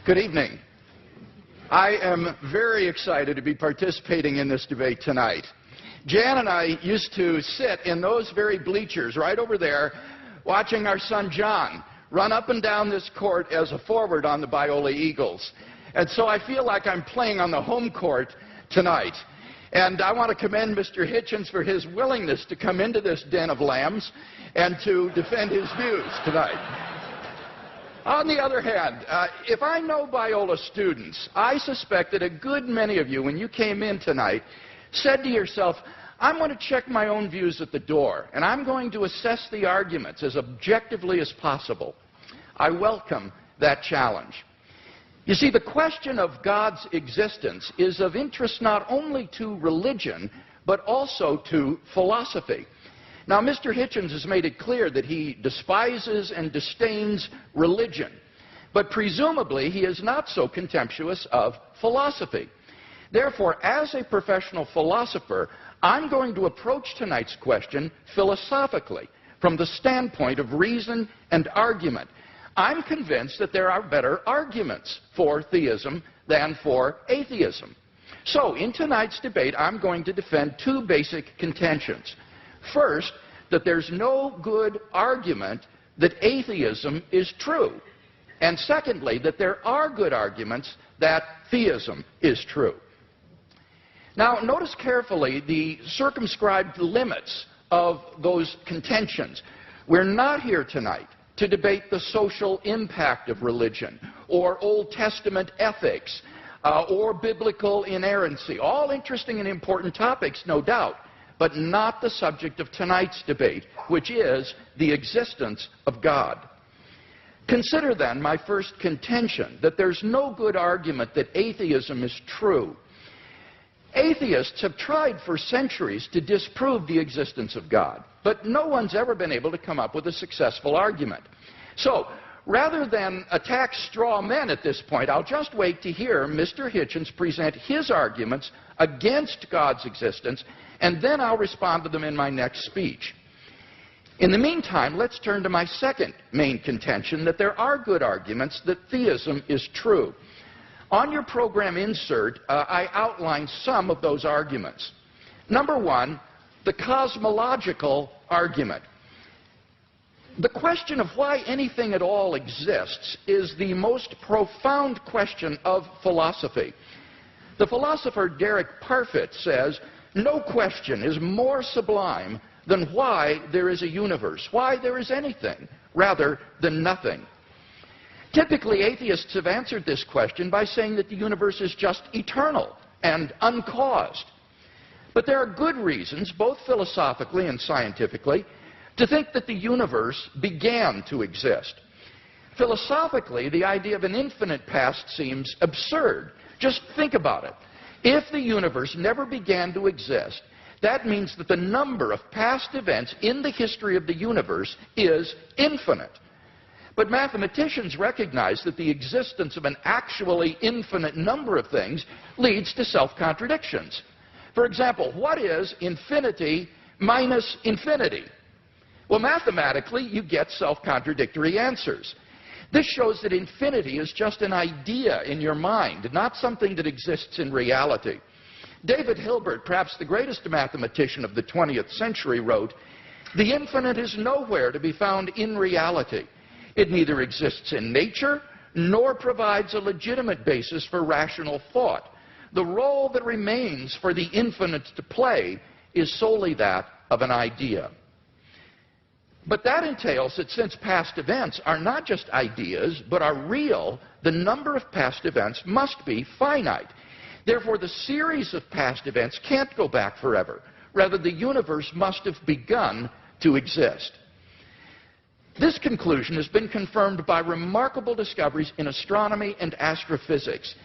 Good evening. I am very excited to be participating in this debate tonight. Jan and I used to sit in those very bleachers right over there watching our son John run up and down this court as a forward on the Biola Eagles. And so I feel like I'm playing on the home court tonight. And I want to commend Mr. Hitchens for his willingness to come into this den of lambs and to defend his views tonight. On the other hand, if I know Biola students, I suspect that a good many of you, when you came in tonight, said to yourself, I'm going to check my own views at the door, and I'm going to assess the arguments as objectively as possible. I welcome that challenge. You see, the question of God's existence is of interest not only to religion, but also to philosophy. Now, Mr. Hitchens has made it clear that he despises and disdains religion, but presumably he is not so contemptuous of philosophy. Therefore, as a professional philosopher, I'm going to approach tonight's question philosophically, from the standpoint of reason and argument. I'm convinced that there are better arguments for theism than for atheism. So, in tonight's debate, I'm going to defend two basic contentions. First, that there's no good argument that atheism is true. And secondly, that there are good arguments that theism is true. Now, notice carefully the circumscribed limits of those contentions. We're not here tonight to debate the social impact of religion, or Old Testament ethics, or biblical inerrancy. All interesting and important topics, no doubt, but not the subject of tonight's debate, which is the existence of God. Consider then my first contention, that there's no good argument that atheism is true. Atheists have tried for centuries to disprove the existence of God, but no one's ever been able to come up with a successful argument. So, rather than attack straw men at this point, I'll just wait to hear Mr. Hitchens present his arguments against God's existence, and then I'll respond to them in my next speech. In the meantime, let's turn to my second main contention, that there are good arguments that theism is true. On your program insert, I outline some of those arguments. Number one, the cosmological argument. The question of why anything at all exists is the most profound question of philosophy. The philosopher Derek Parfit says, no question is more sublime than why there is a universe, why there is anything, rather than nothing. Typically, atheists have answered this question by saying that the universe is just eternal and uncaused. But there are good reasons, both philosophically and scientifically, to think that the universe began to exist. Philosophically, the idea of an infinite past seems absurd. Just think about it. If the universe never began to exist, that means that the number of past events in the history of the universe is infinite. But mathematicians recognize that the existence of an actually infinite number of things leads to self-contradictions. For example, what is infinity minus infinity? Well, mathematically, you get self-contradictory answers. This shows that infinity is just an idea in your mind, not something that exists in reality. David Hilbert, perhaps the greatest mathematician of the 20th century, wrote, "The infinite is nowhere to be found in reality. It neither exists in nature nor provides a legitimate basis for rational thought. The role that remains for the infinite to play is solely that of an idea." But that entails that since past events are not just ideas, but are real, the number of past events must be finite. Therefore, the series of past events can't go back forever. Rather, the universe must have begun to exist. This conclusion has been confirmed by remarkable discoveries in astronomy and astrophysics.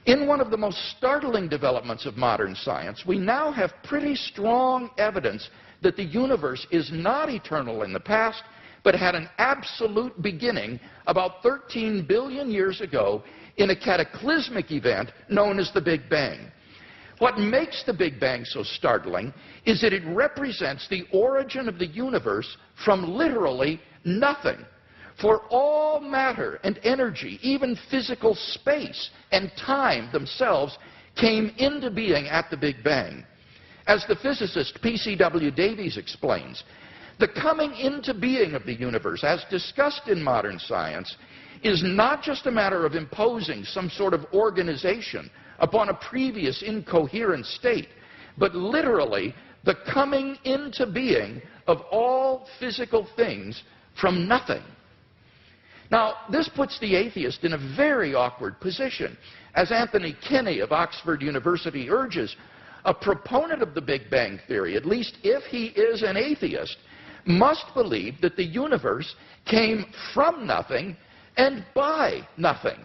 In one of the most startling developments of modern science, we now have pretty strong evidence that the universe is not eternal in the past, but had an absolute beginning about 13 billion years ago in a cataclysmic event known as the Big Bang. What makes the Big Bang so startling is that it represents the origin of the universe from literally nothing, For all matter and energy, even physical space and time themselves, came into being at the Big Bang. As the physicist P.C.W. Davies explains, the coming into being of the universe, as discussed in modern science, is not just a matter of imposing some sort of organization upon a previous incoherent state, but literally the coming into being of all physical things from nothing. Now, this puts the atheist in a very awkward position. As Anthony Kinney of Oxford University urges, a proponent of the Big Bang Theory, at least if he is an atheist, must believe that the universe came from nothing and by nothing.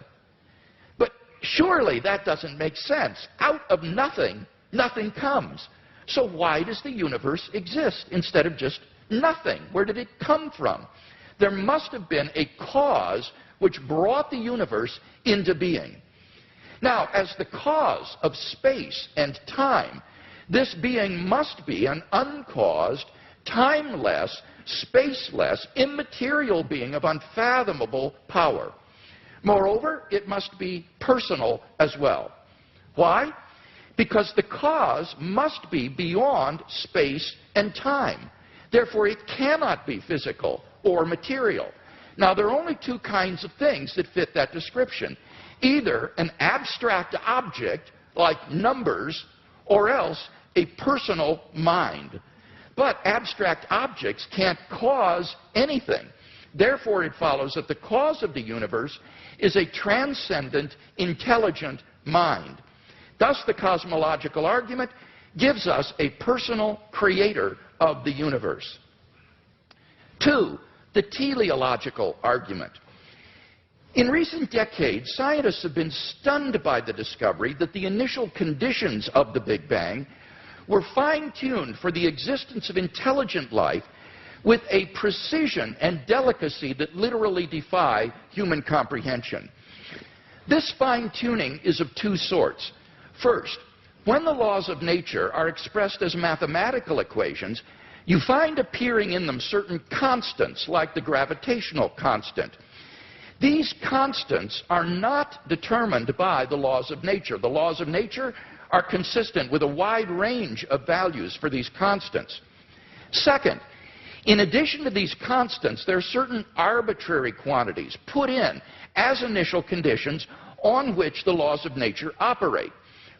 But surely that doesn't make sense. Out of nothing, nothing comes. So why does the universe exist instead of just nothing? Where did it come from? There must have been a cause which brought the universe into being. Now, as the cause of space and time, this being must be an uncaused, timeless, spaceless, immaterial being of unfathomable power. Moreover, it must be personal as well. Why? Because the cause must be beyond space and time. Therefore, it cannot be physical or material. Now, there are only two kinds of things that fit that description. Either an abstract object, like numbers, or else a personal mind. But abstract objects can't cause anything. Therefore, it follows that the cause of the universe is a transcendent, intelligent mind. Thus, the cosmological argument gives us a personal creator of the universe. 2, the teleological argument. In recent decades, scientists have been stunned by the discovery that the initial conditions of the Big Bang were fine-tuned for the existence of intelligent life with a precision and delicacy that literally defy human comprehension. This fine-tuning is of two sorts. First, when the laws of nature are expressed as mathematical equations, you find appearing in them certain constants, like the gravitational constant. These constants are not determined by the laws of nature. The laws of nature are consistent with a wide range of values for these constants. Second, in addition to these constants, there are certain arbitrary quantities put in as initial conditions on which the laws of nature operate.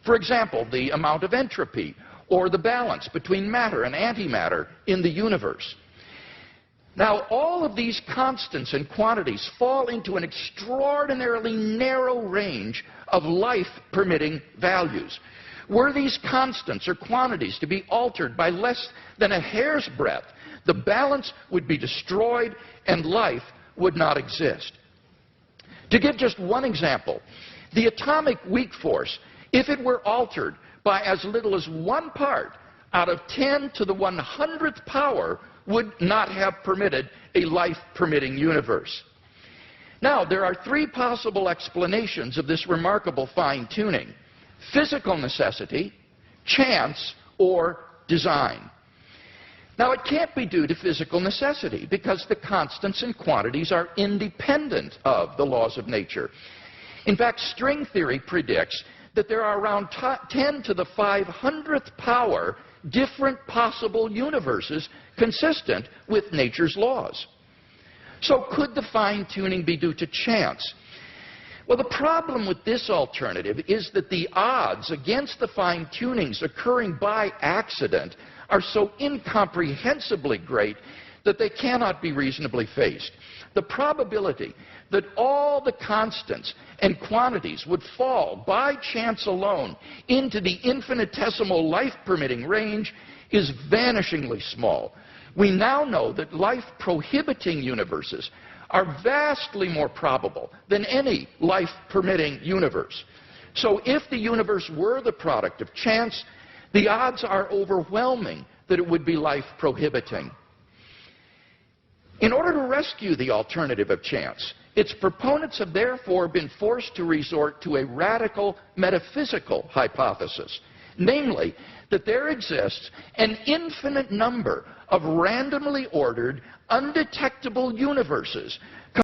For example, the amount of entropy or the balance between matter and antimatter in the universe. Now, all of these constants and quantities fall into an extraordinarily narrow range of life-permitting values. Were these constants or quantities to be altered by less than a hair's breadth, the balance would be destroyed and life would not exist. To give just one example, the atomic weak force, if it were altered by as little as 1 part out of 10 to the 100th power, would not have permitted a life-permitting universe. Now, there are 3 possible explanations of this remarkable fine-tuning: physical necessity, chance, or design. Now, it can't be due to physical necessity because the constants and quantities are independent of the laws of nature. In fact, string theory predicts that there are around 10 to the 500th power different possible universes consistent with nature's laws. So could the fine-tuning be due to chance? Well, the problem with this alternative is that the odds against the fine-tunings occurring by accident are so incomprehensibly great that they cannot be reasonably faced. The probability that all the constants and quantities would fall by chance alone into the infinitesimal life-permitting range is vanishingly small. We now know that life-prohibiting universes are vastly more probable than any life-permitting universe. So if the universe were the product of chance, the odds are overwhelming that it would be life-prohibiting. In order to rescue the alternative of chance, its proponents have therefore been forced to resort to a radical metaphysical hypothesis, namely that there exists an infinite number of randomly ordered, undetectable universes